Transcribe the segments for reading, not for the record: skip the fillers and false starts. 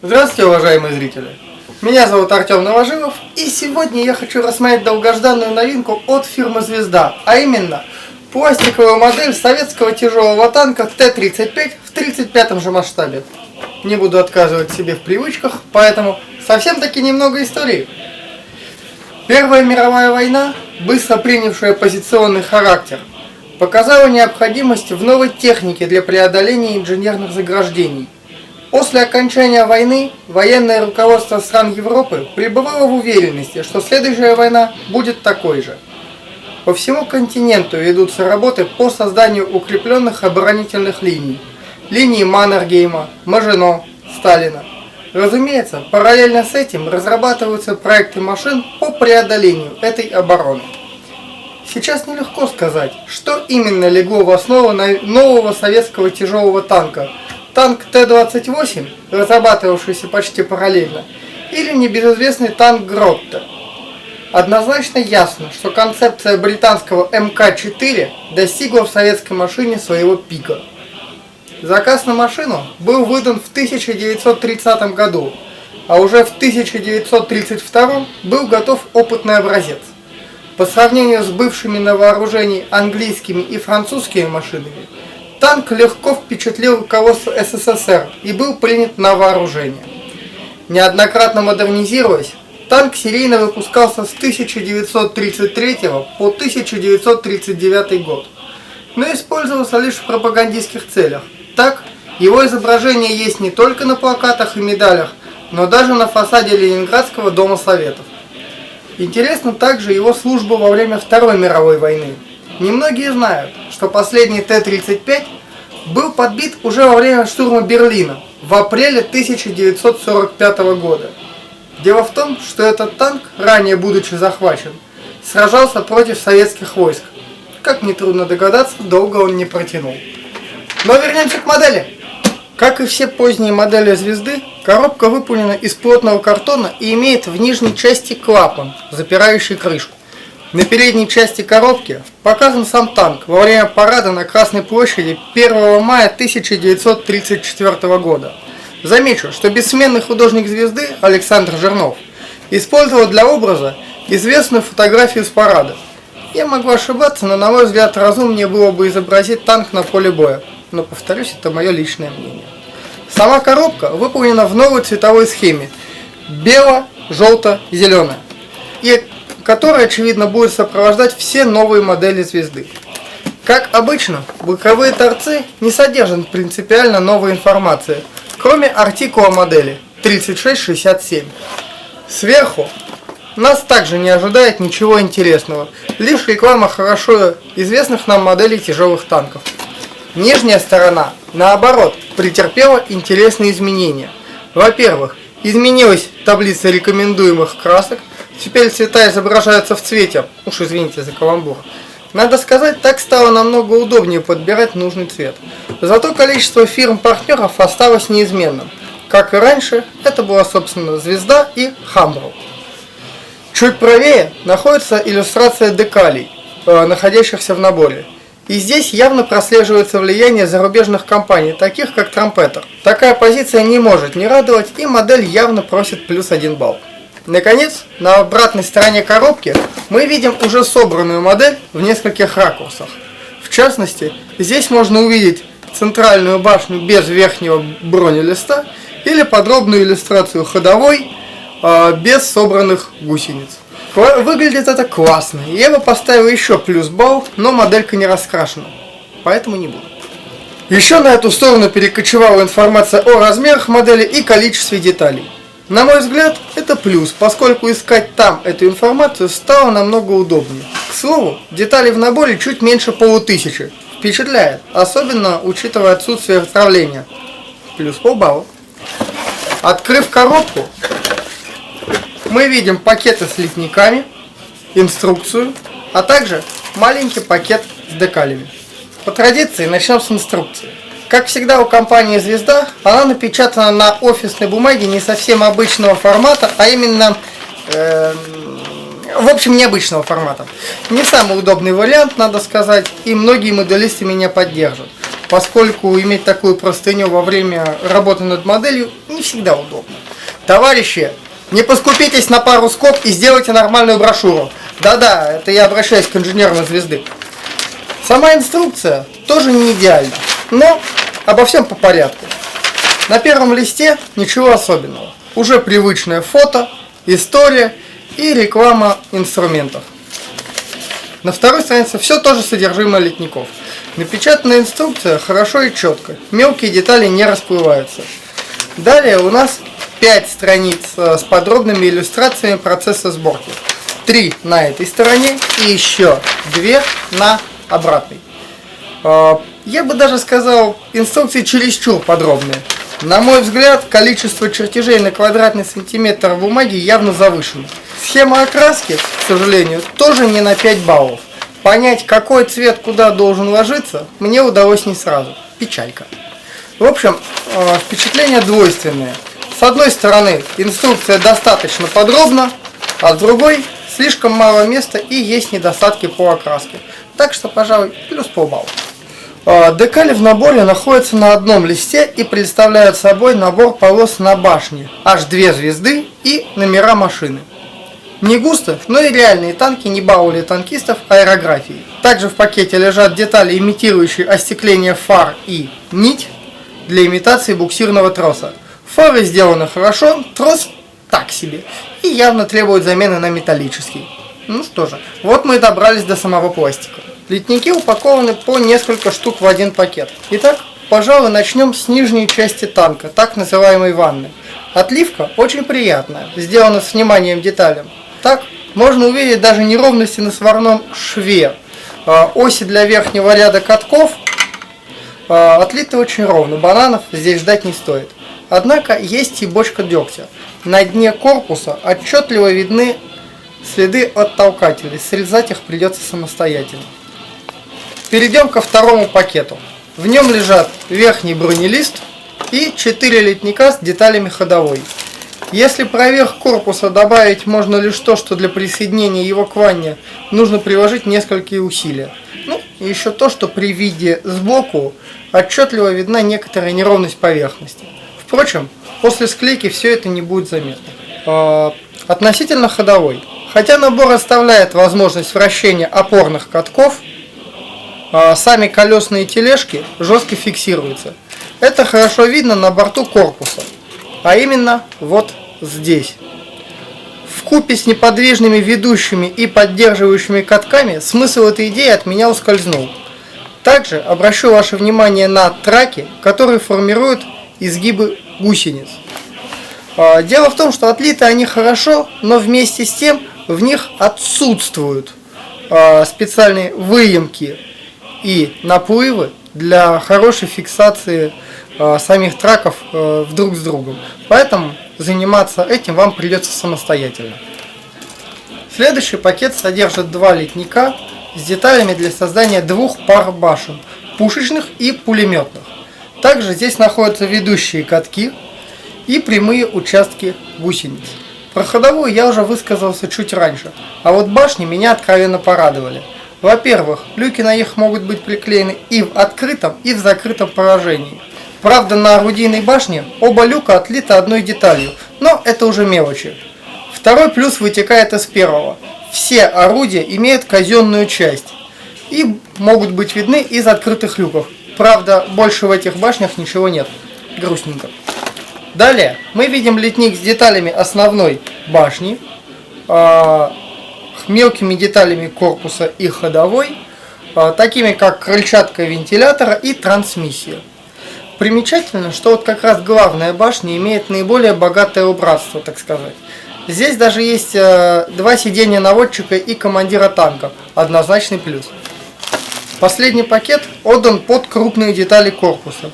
Здравствуйте, уважаемые зрители! Меня зовут Артем Новожилов, и сегодня я хочу рассмотреть долгожданную новинку от фирмы «Звезда», а именно пластиковую модель советского тяжелого танка Т-35 в 35-м же масштабе. Не буду отказывать себе в привычках, поэтому совсем-таки немного истории. Первая мировая война, быстро принявшая оппозиционный характер, показала необходимость в новой технике для преодоления инженерных заграждений. После окончания войны военное руководство стран Европы пребывало в уверенности, что следующая война будет такой же. По всему континенту ведутся работы по созданию укрепленных оборонительных линий. Линии Маннергейма, Мажино, Сталина. Разумеется, параллельно с этим разрабатываются проекты машин по преодолению этой обороны. Сейчас нелегко сказать, что именно легло в основу нового советского тяжелого танка. Танк Т-28, разрабатывавшийся почти параллельно, или небезызвестный танк Гротте. Однозначно ясно, что концепция британского МК-4 достигла в советской машине своего пика. Заказ на машину был выдан в 1930 году, а уже в 1932 был готов опытный образец. По сравнению с бывшими на вооружении английскими и французскими машинами, танк легко впечатлил руководство СССР и был принят на вооружение. Неоднократно модернизируясь, танк серийно выпускался с 1933 по 1939 год, но использовался лишь в пропагандистских целях. Так, его изображение есть не только на плакатах и медалях, но даже на фасаде Ленинградского дома Советов. Интересна также его служба во время Второй мировой войны. Немногие знают, что последний Т-35 был подбит уже во время штурма Берлина в апреле 1945 года. Дело в том, что этот танк, ранее будучи захвачен, сражался против советских войск. Как нетрудно догадаться, долго он не протянул. Но вернемся к модели. Как и все поздние модели «Звезды», коробка выполнена из плотного картона и имеет в нижней части клапан, запирающий крышку. На передней части коробки показан сам танк во время парада на Красной площади 1 мая 1934 года. Замечу, что бессменный художник «Звезды» Александр Жирнов использовал для образа известную фотографию с парада. Я могу ошибаться, но на мой взгляд разумнее было бы изобразить танк на поле боя. Но, повторюсь, это мое личное мнение. Сама коробка выполнена в новой цветовой схеме бело-желто-зеленая, и которая, очевидно, будет сопровождать все новые модели «Звезды». Как обычно, боковые торцы не содержат принципиально новой информации, кроме артикула модели 3667. Сверху нас также не ожидает ничего интересного, лишь реклама хорошо известных нам моделей тяжелых танков. Нижняя сторона, наоборот, претерпела интересные изменения. Во-первых, изменилась таблица рекомендуемых красок, теперь цвета изображаются в цвете, уж извините за каламбур. Надо сказать, так стало намного удобнее подбирать нужный цвет. Зато количество фирм-партнеров осталось неизменным. Как и раньше, это была, собственно, «Звезда» и «Хамброу». Чуть правее находится иллюстрация декалей, находящихся в наборе. И здесь явно прослеживается влияние зарубежных компаний, таких как Трампетер. Такая позиция не может не радовать, и модель явно просит плюс 1 балл. Наконец, на обратной стороне коробки мы видим уже собранную модель в нескольких ракурсах. В частности, здесь можно увидеть центральную башню без верхнего бронелиста или подробную иллюстрацию ходовой без собранных гусениц. Выглядит это классно. Я бы поставил еще плюс балл, но моделька не раскрашена, поэтому не буду. Еще на эту сторону перекочевала информация о размерах модели и количестве деталей. На мой взгляд, это плюс, поскольку искать там эту информацию стало намного удобнее. К слову, деталей в наборе чуть меньше 500. Впечатляет, особенно учитывая отсутствие втравления. Плюс полбалла. Открыв коробку, мы видим пакеты с литниками, инструкцию, а также маленький пакет с декалями. По традиции начнем с инструкции. Как всегда у компании «Звезда», она напечатана на офисной бумаге не совсем обычного формата, а именно, в общем, необычного формата. Не самый удобный вариант, надо сказать, и многие моделисты меня поддержат. поскольку иметь такую простыню во время работы над моделью не всегда удобно. Товарищи, не поскупитесь на пару скоб и сделайте нормальную брошюру. Да-да, это я обращаюсь к инженерам звезды. Сама инструкция тоже не идеальна, но обо всем по порядку. На первом листе ничего особенного. Уже привычное фото, история и реклама инструментов. На второй странице все тоже содержимое литников. Напечатанная инструкция хорошо и четко, мелкие детали не расплываются. Далее у нас 5 страниц с подробными иллюстрациями процесса сборки. 3 на этой стороне и еще 2 на обратной. Я бы даже сказал, инструкции чересчур подробные. На мой взгляд, количество чертежей на квадратный сантиметр бумаги явно завышено. Схема окраски, к сожалению, тоже не на 5 баллов. Понять, какой цвет куда должен ложиться, мне удалось не сразу. Печалька. В общем, впечатления двойственные. С одной стороны, инструкция достаточно подробна, а с другой, слишком мало места и есть недостатки по окраске. Так что, пожалуй, плюс полбалла. Декали в наборе находятся на одном листе и представляют собой набор полос на башне, аж 2 звезды и номера машины. Не густо, но и реальные танки не баловали танкистов аэрографией. Также в пакете лежат детали, имитирующие остекление фар и нить для имитации буксирного троса. Фары сделаны хорошо, трос так себе и явно требует замены на металлический. Ну что же, вот мы и добрались до самого пластика. Литники упакованы по несколько штук в один пакет. Итак, пожалуй, начнем с нижней части танка, так называемой ванны. Отливка очень приятная, сделана с вниманием к деталям. Так, можно увидеть даже неровности на сварном шве. Оси для верхнего ряда катков отлиты очень ровно, бананов здесь ждать не стоит. Однако есть и бочка дегтя. На дне корпуса отчетливо видны следы от толкателей, срезать их придется самостоятельно. Перейдем ко второму пакету. В нем лежат верхний бронелист и 4 литника с деталями ходовой. Если поверх корпуса добавить можно лишь то, что для присоединения его к ванне нужно приложить несколько усилий. Ну, и еще то, что при виде сбоку отчетливо видна некоторая неровность поверхности. Впрочем, после склейки все это не будет заметно. Относительно ходовой. Хотя набор оставляет возможность вращения опорных катков, сами колесные тележки жестко фиксируются. Это хорошо видно на борту корпуса, а именно вот здесь. Вкупе с неподвижными ведущими и поддерживающими катками смысл этой идеи от меня ускользнул. Также обращу ваше внимание на траки, которые формируют изгибы гусениц. Дело в том, что отлиты они хорошо, но вместе с тем в них отсутствуют специальные выемки и наплывы для хорошей фиксации самих траков друг с другом. Поэтому заниматься этим вам придется самостоятельно. Следующий пакет содержит 2 литника с деталями для создания 2 пар башен, пушечных и пулеметных. Также здесь находятся ведущие катки и прямые участки гусениц. Про ходовую я уже высказался чуть раньше, а вот башни меня откровенно порадовали. Во-первых, люки на них могут быть приклеены и в открытом, и в закрытом положении. Правда, на орудийной башне оба люка отлиты одной деталью, но это уже мелочи. Второй плюс вытекает из первого. Все орудия имеют казенную часть и могут быть видны из открытых люков. Правда, больше в этих башнях ничего нет. Грустненько. Далее мы видим литник с деталями основной башни, мелкими деталями корпуса и ходовой, такими как крыльчатка вентилятора и трансмиссия. Примечательно, что вот как раз главная башня имеет наиболее богатое убранство, так сказать. Здесь даже есть 2 сиденья наводчика и командира танка, однозначный плюс. Последний пакет отдан под крупные детали корпуса,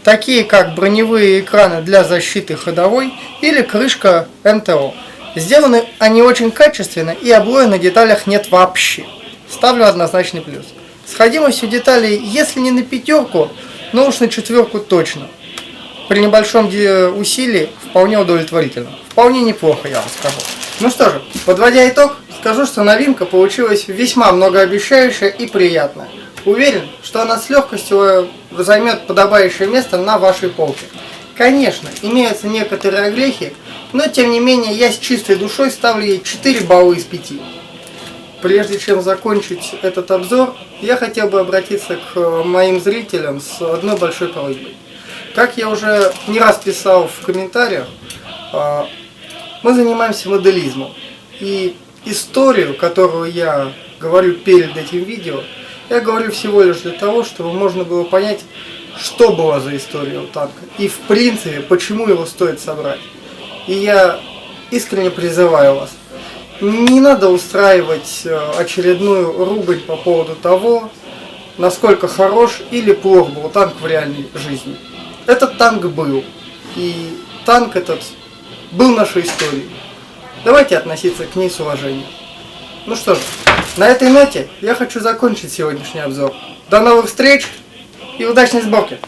такие как броневые экраны для защиты ходовой или крышка МТО. Сделаны они очень качественно и облоя на деталях нет вообще. Ставлю однозначный плюс. Сходимостью деталей, если не на 5, но уж на 4 точно. При небольшом усилии вполне удовлетворительно. Вполне неплохо, я вам скажу. Ну что же, подводя итог, скажу, что новинка получилась весьма многообещающая и приятная. Уверен, что она с легкостью займет подобающее место на вашей полке. Конечно, имеются некоторые огрехи, но тем не менее я с чистой душой ставлю ей 4 балла из 5. Прежде чем закончить этот обзор, я хотел бы обратиться к моим зрителям с одной большой просьбой. Как я уже не раз писал в комментариях, мы занимаемся моделизмом. И историю, которую я говорю перед этим видео, я говорю всего лишь для того, чтобы можно было понять, что была за история у танка. И в принципе, почему его стоит собрать. И я искренне призываю вас. Не надо устраивать очередную ругань по поводу того, насколько хорош или плох был танк в реальной жизни. Этот танк был. И танк этот был нашей историей. Давайте относиться к ней с уважением. Ну что ж, на этой ноте я хочу закончить сегодняшний обзор. До новых встреч и удачной сборки!